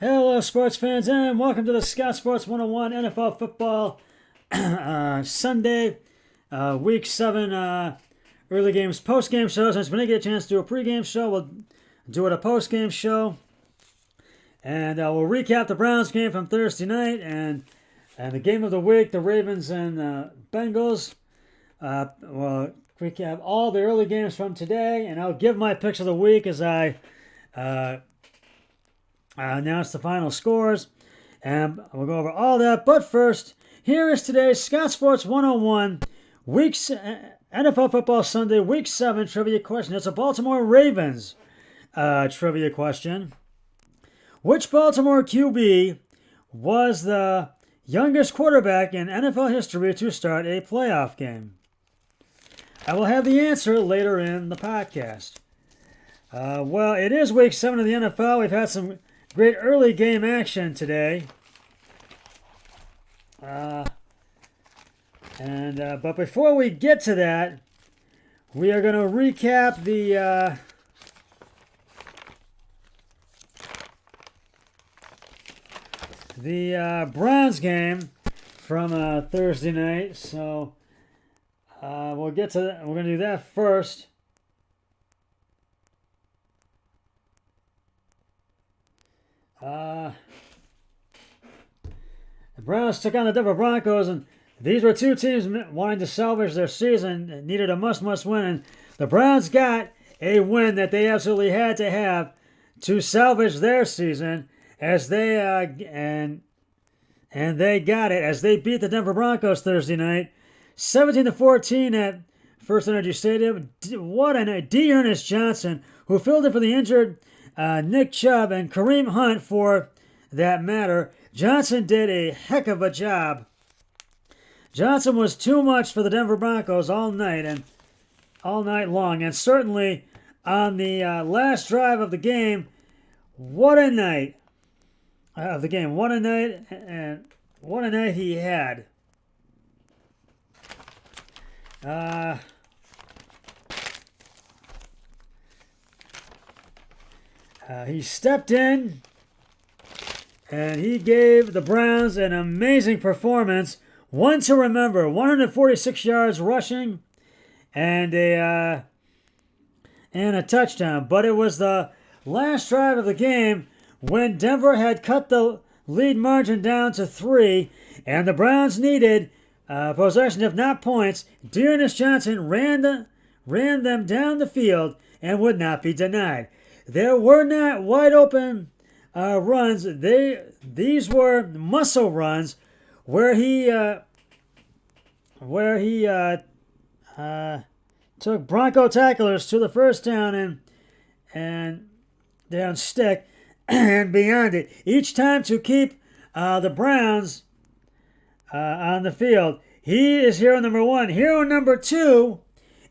Hello, sports fans, and welcome to the Scott Sports 101 NFL Football Sunday, Week 7 early games, post-game shows. Since we didn't get a chance to do a pre-game show, we'll do it a post-game show. And we'll recap the Browns game from Thursday night and the game of the week, the Ravens and Bengals. We'll recap all the early games from today, and I'll give my picks of the week as I announce the final scores, and we'll go over all that. But first, here is today's Scott Sports 101 NFL Football Sunday Week 7 trivia question. It's a Baltimore Ravens trivia question. Which Baltimore QB was the youngest quarterback in NFL history to start a playoff game? I will have the answer later in the podcast. Well, it is Week 7 of the NFL. We've had some great early game action today. But before we get to that, we are going to recap the Browns game from Thursday night. So we'll get to that. We're going to do that first. The Browns took on the Denver Broncos, and these were two teams wanting to salvage their season, needed a must win, and the Browns got a win that they absolutely had to have to salvage their season, as they and they got it as they beat the Denver Broncos Thursday night, 17-14 at First Energy Stadium. What a night! D'Ernest Johnson, who filled in for the injured Nick Chubb and Kareem Hunt for that matter. Johnson did a heck of a job. Johnson was too much for the Denver Broncos all night long, and certainly on the last drive of the game. What a night of the game! What a night, and what a night he had. He stepped in, and he gave the Browns an amazing performance. One to remember: 146 yards rushing, and a touchdown. But it was the last drive of the game when Denver had cut the lead margin down to 3, and the Browns needed possession, if not points. D'Ernest Johnson ran them down the field and would not be denied. There were not wide open runs. These were muscle runs where he took Bronco tacklers to the first down and down stick and beyond it, each time to keep the Browns on the field. He is hero number 1. Hero number 2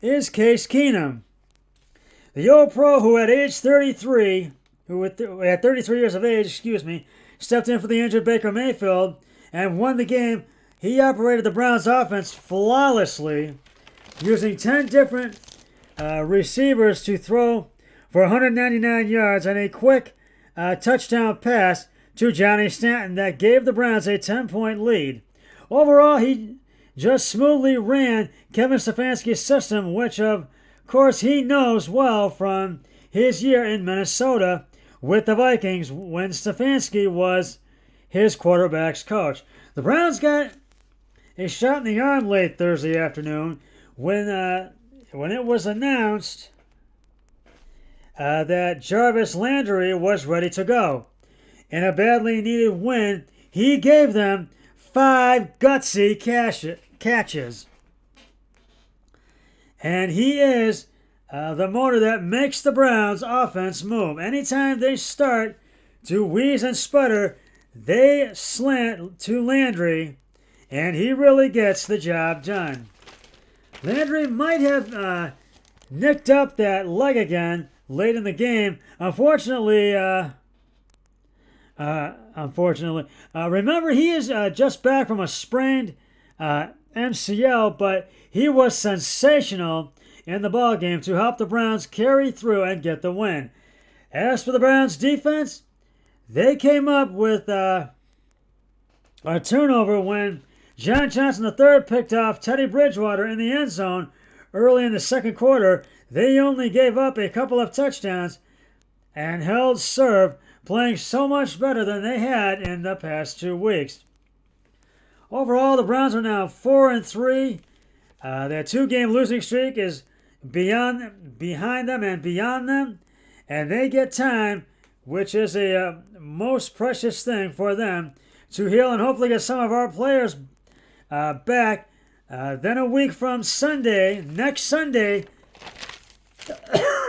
is Case Keenum, the old pro who at age 33, at 33 years of age, stepped in for the injured Baker Mayfield and won the game. He operated the Browns offense flawlessly, using 10 different receivers to throw for 199 yards and a quick touchdown pass to Johnny Stanton that gave the Browns a 10-point lead. Overall, he just smoothly ran Kevin Stefanski's system, which of course he knows well from his year in Minnesota with the Vikings when Stefanski was his quarterback's coach. The Browns got a shot in the arm late Thursday afternoon when it was announced that Jarvis Landry was ready to go. In a badly needed win, he gave them 5 gutsy catches. And he is the motor that makes the Browns offense move. Anytime they start to wheeze and sputter, they slant to Landry, and he really gets the job done. Landry might have nicked up that leg again late in the game. Unfortunately, remember, he is just back from a sprained MCL, but he was sensational in the ballgame to help the Browns carry through and get the win. As for the Browns defense, They came up with a turnover when John Johnson III picked off Teddy Bridgewater in the end zone early in the second quarter. They only gave up a couple of touchdowns and held serve, playing so much better than they had in the past 2 weeks. Overall, the Browns are now 4-3. Their 2-game losing streak is behind them and beyond them, and they get time, which is a most precious thing for them, to heal and hopefully get some of our players back. Then a week from Sunday, next Sunday,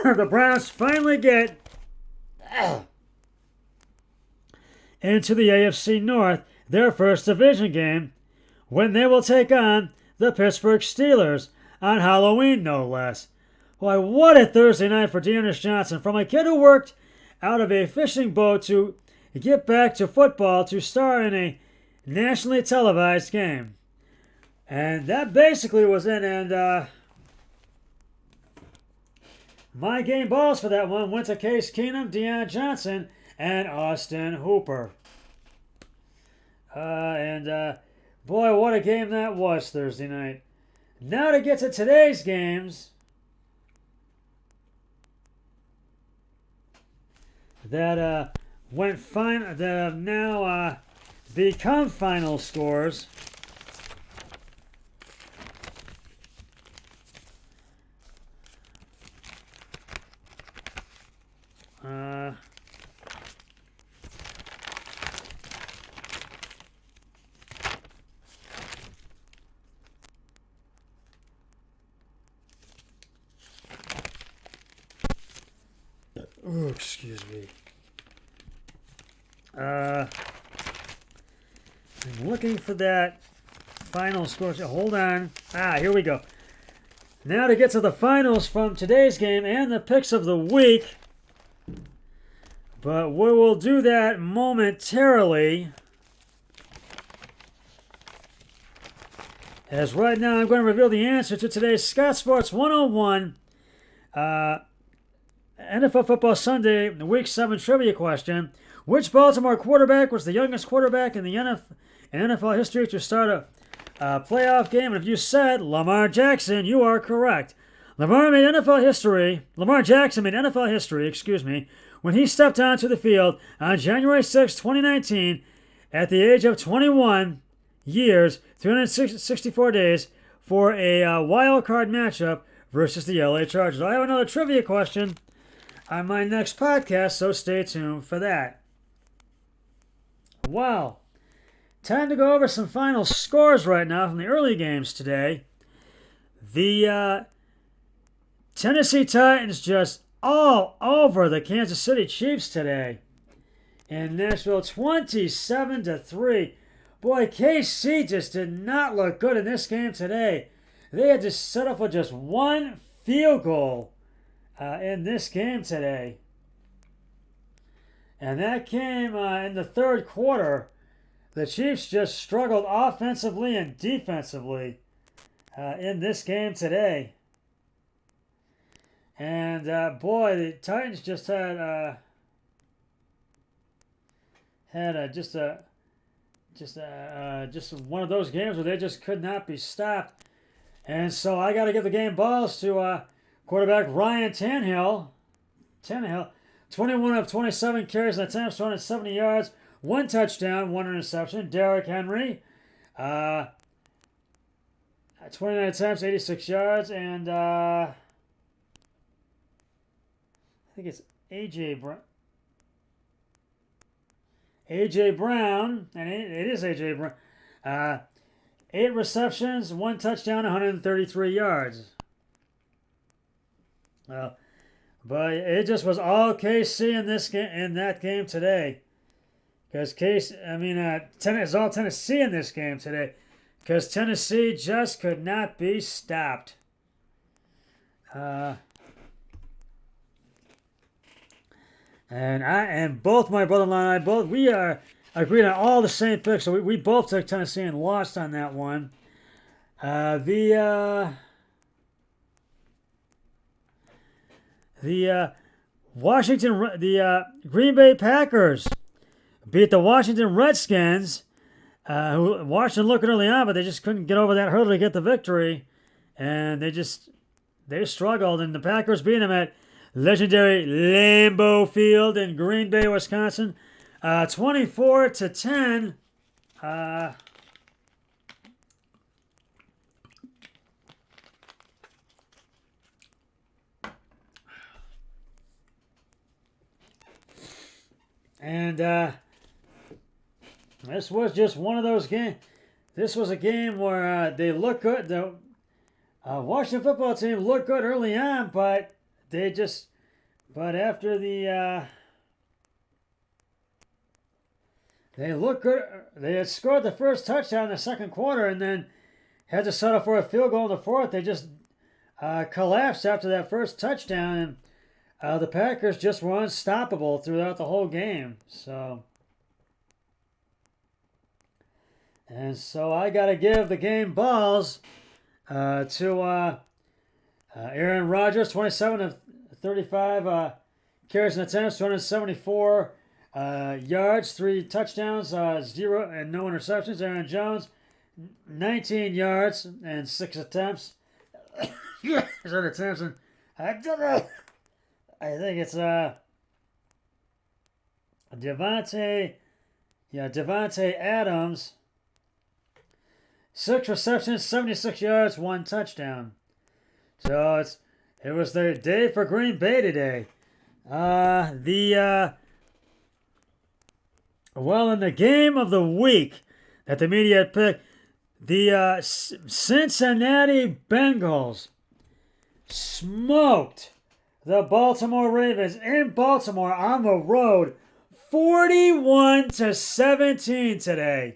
the Browns finally get into the AFC North, their first division game, when they will take on the Pittsburgh Steelers on Halloween, no less. Why, what a Thursday night for Dearness Johnson. From a kid who worked out of a fishing boat to get back to football to star in a nationally televised game. And that basically was it. And my game balls for that one went to Case Keenum, Deion Johnson, and Austin Hooper. Boy, what a game that was Thursday night. Now to get to today's games that went fine, that have now become final scores. Oh, excuse me. I'm looking for that final score. Hold on. Here we go. Now to get to the finals from today's game and the picks of the week. But we will do that momentarily. As right now I'm going to reveal the answer to today's Scott Sports 101 NFL Football Sunday Week 7 trivia question. Which Baltimore quarterback was the youngest quarterback in the NFL history to start a playoff game? And if you said Lamar Jackson, you are correct. Lamar Jackson made NFL history, when he stepped onto the field on January 6, 2019, at the age of 21 years, 364 days, for a wild card matchup versus the LA Chargers. I have another trivia question on my next podcast, so stay tuned for that. Wow. Time to go over some final scores right now from the early games today. The Tennessee Titans just all over the Kansas City Chiefs today. In Nashville, 27-3. Boy, KC just did not look good in this game today. They had to settle for just one field goal in this game today. And that came in the third quarter. The Chiefs just struggled offensively and defensively in this game today. And boy, the Titans just had just one of those games where they just could not be stopped. And so I got to give the game balls to quarterback Ryan Tannehill. 21 of 27 carries and attempts, 270 yards, 1 touchdown, 1 interception. Derrick Henry, 29 attempts, 86 yards, and I think it's A.J. Brown, and it is A.J. Brown. 8 receptions, 1 touchdown, 133 yards. But it just was all KC in that game today. Because it's all Tennessee in this game today. Because Tennessee just could not be stopped. And both my brother-in-law and I, we are agreed on all the same picks. So we both took Tennessee and lost on that one. The Green Bay Packers beat the Washington Redskins. Who Washington looked early on, but they just couldn't get over that hurdle to get the victory, and they struggled. And the Packers beat them at legendary Lambeau Field in Green Bay, Wisconsin, 24-10. And this was just one of those games. This was a game where they looked good. The Washington football team looked good early on, but after they looked good. They had scored the first touchdown in the second quarter, and then had to settle for a field goal in the fourth. They just collapsed after that first touchdown, and the Packers just were unstoppable throughout the whole game. So I got to give the game balls to Aaron Rodgers, 27 of 35 carries and attempts, 274 yards, 3 touchdowns, 0 and no interceptions. Aaron Jones, 19 yards and 6 attempts. attempts, and I think it's Devontae Adams. 6 receptions, 76 yards, 1 touchdown. So it was the day for Green Bay today. In the game of the week that the media had picked, the Cincinnati Bengals smoked the Baltimore Ravens in Baltimore on the road, 41-17 today.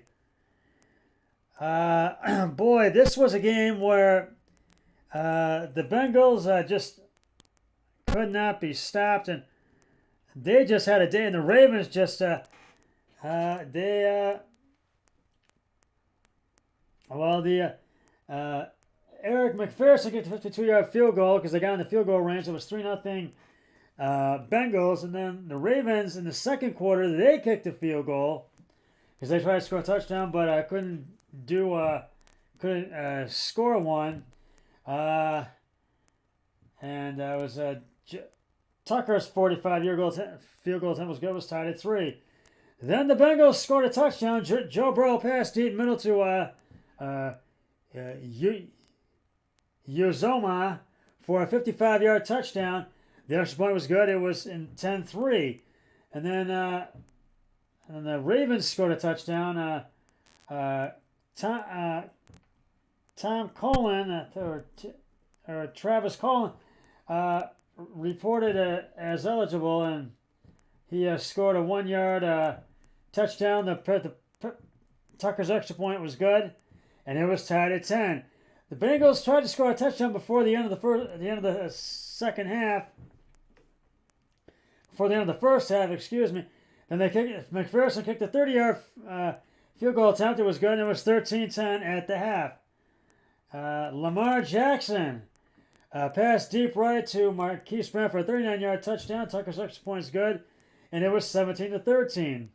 Boy, this was a game where the Bengals just could not be stopped, and they just had a day. And the Ravens just Eric McPherson kicked a 52-yard field goal because they got in the field goal range. It was 3-0 Bengals, and then the Ravens in the second quarter they kicked a field goal because they tried to score a touchdown, but couldn't score one. And it was Tucker's 45-yard field goal attempt was good. Was tied at 3. Then the Bengals scored a touchdown. Joe Burrow passed deep middle to Uzomah for a 55-yard touchdown. The extra point was good. It was in 10-3. And then the Ravens scored a touchdown. Tom Cullen or Travis Cullen reported as eligible, and he scored a 1-yard touchdown. The Tucker's extra point was good, and it was tied at 10. The Bengals tried to score a touchdown before the end of the second half. Before the end of the first half, excuse me. And McPherson kicked a 30-yard field goal attempt. It was good, and it was 13-10 at the half. Lamar Jackson passed deep right to Marquise Brown for a 39-yard touchdown. Tucker's extra point is good, and it was 17-13.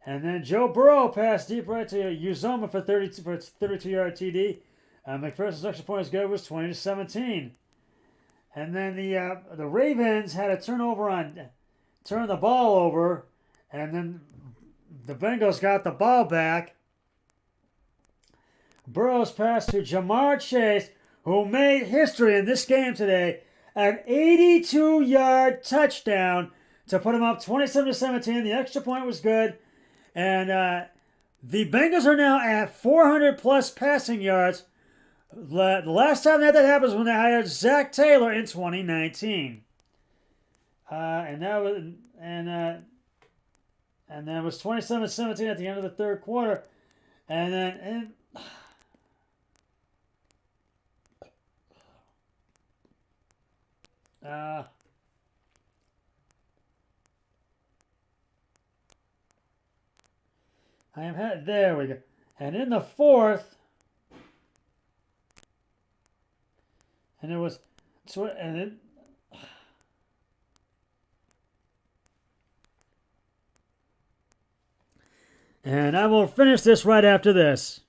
And then Joe Burrow passed deep right to Uzomah for a 32-yard TD. McPherson's extra point is good. It was 20-17. And then the Ravens had a turn the ball over, and then the Bengals got the ball back. Burrow's pass to Jamar Chase, who made history in this game today, an 82-yard touchdown to put him up 27-17. The extra point was good. And the Bengals are now at 400-plus passing yards. The last time that happened was when they hired Zach Taylor in 2019. And that was 27-17 at the end of the third quarter. And then there we go. And in the fourth, and it was, and it, And I will finish this right after this.